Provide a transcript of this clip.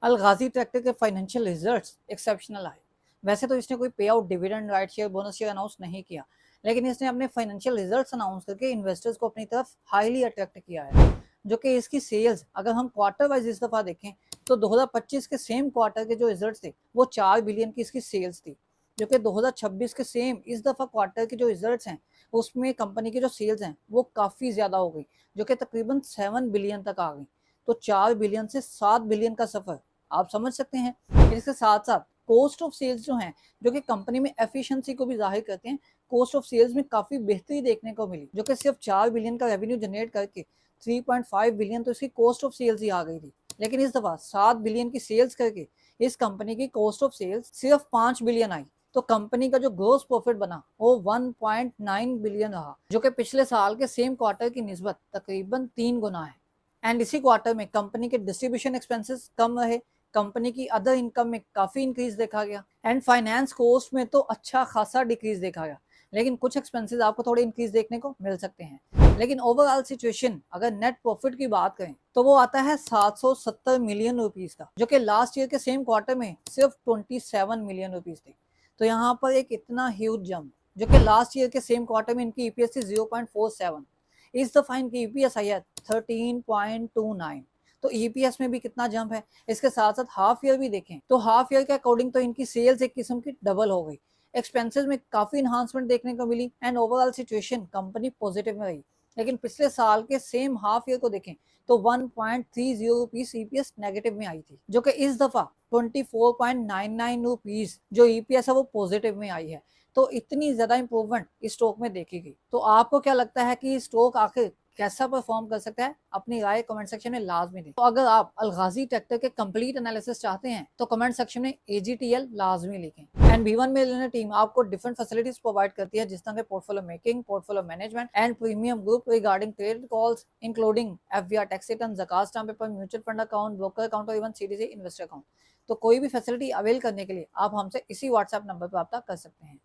अलगाजी tractor के financial results exceptional आए। वैसे तो इसने कोई पे out dividend right share bonus share announce नहीं किया, लेकिन इसने अपने फाइनेंशियल रिजल्ट्स अनाउंस करके इन्वेस्टर्स को अपनी तरफ हाईली अट्रैक्ट किया है। जो कि इसकी सेल्स अगर हम क्वार्टर वाइज इस दफा देखें तो 2025 के सेम क्वार्टर के जो रिजल्ट्स थे वो 4 बिलियन की इसकी सेल्स थी। जो कि 2026 के सेम इस दफा क्वार्टर के जो रिजल्ट्स हैं उसमें कंपनी की जो सेल्स हैं वो काफी ज्यादा हो गई, जो कि तकरीबन 7 बिलियन तक आ गई। तो 4 बिलियन से 7 बिलियन का सफर आप समझ सकते हैं। इसके साथ साथ कॉस्ट ऑफ सेल्स जो है, जो कि कंपनी में एफिशिएंसी को भी जाहिर करते हैं, कॉस्ट ऑफ सेल्स में काफी बेहतरी देखने को मिली, जो कि सिर्फ 4 बिलियन का रेवेन्यू जनरेट करके 3.5 बिलियन तो इसकी कॉस्ट ऑफ सेल्स ही आ गई थी। लेकिन इस दफा 7 बिलियन की सेल्स करके इस कंपनी की कॉस्ट ऑफ सेल्स सिर्फ 5 बिलियन आई। तो कंपनी का जो ग्रोस प्रॉफिट बना वो 1.9 बिलियन रहा, जो कि पिछले साल के सेम क्वार्टर की निस्बत तकरीबन 3 गुना है। एंड इसी क्वार्टर में कंपनी के डिस्ट्रीब्यूशन एक्सपेंसेस कम रहे, कंपनी की अदर इनकम में काफी इंक्रीज देखा गया, एंड फाइनेंस कॉस्ट में तो अच्छा खासा डिक्रीज देखा गया, लेकिन कुछ एक्सपेंसेस आपको थोड़े इंक्रीज देखने को मिल सकते हैं। लेकिन ओवरऑल सिचुएशन अगर नेट प्रॉफिट की बात करें तो वो आता है 770 मिलियन रुपीज का, जो कि लास्ट ईयर के सेम क्वार्टर में सिर्फ 27 मिलियन रुपीज थे। तो यहाँ पर एक इतना ह्यूज जंप, जो कि लास्ट ईयर के सेम क्वार्टर में इनकी ईपीएस थी 0.47, इस दफा इनकी ईपीएस आई है 13.29। तो ईपीएस में भी कितना जंप है। इसके साथ साथ हाफ ईयर भी देखें तो हाफ ईयर के अकॉर्डिंग तो इनकी सेल्स एक किस्म की डबल हो गई, एक्सपेंसेस में काफी इन्हांसमेंट देखने को मिली, and overall situation company positive में रही। लेकिन पिछले साल के सेम हाफ ईयर को देखें तो 1.30 रुपीज ईपीएस नेगेटिव में आई थी, जो कि इस दफा 24.99 रुपीज जो ईपीएस है वो पॉजिटिव में आई है। तो इतनी ज्यादा इंप्रूवमेंट इस स्टॉक में देखी गई। तो आपको क्या लगता है कि स्टॉक आखिर कैसा परफॉर्म कर सकता है? अपनी राय कमेंट सेक्शन में लाजमी दें। तो अगर आप अलगाजी ट्रैक्टर के कंप्लीट एनालिसिस चाहते हैं तो कमेंट सेक्शन में एजीटीएल लाजमी लिखें। एंड B1 मिलियनेयर टीम आपको डिफरेंट फैसिलिटीज प्रोवाइड करती है, जिस तरह के portfolio making, portfolio management and premium group regarding trade calls including FBR tax return, ज़कात stamp paper, mutual fund account, broker account और इवन सीडीसी इन्वेस्टर अकाउंट। तो कोई भी फैसिलिटी अवेल करने के लिए आप हमसे इसी व्हाट्सएप नंबर पर रब्ता कर सकते हैं।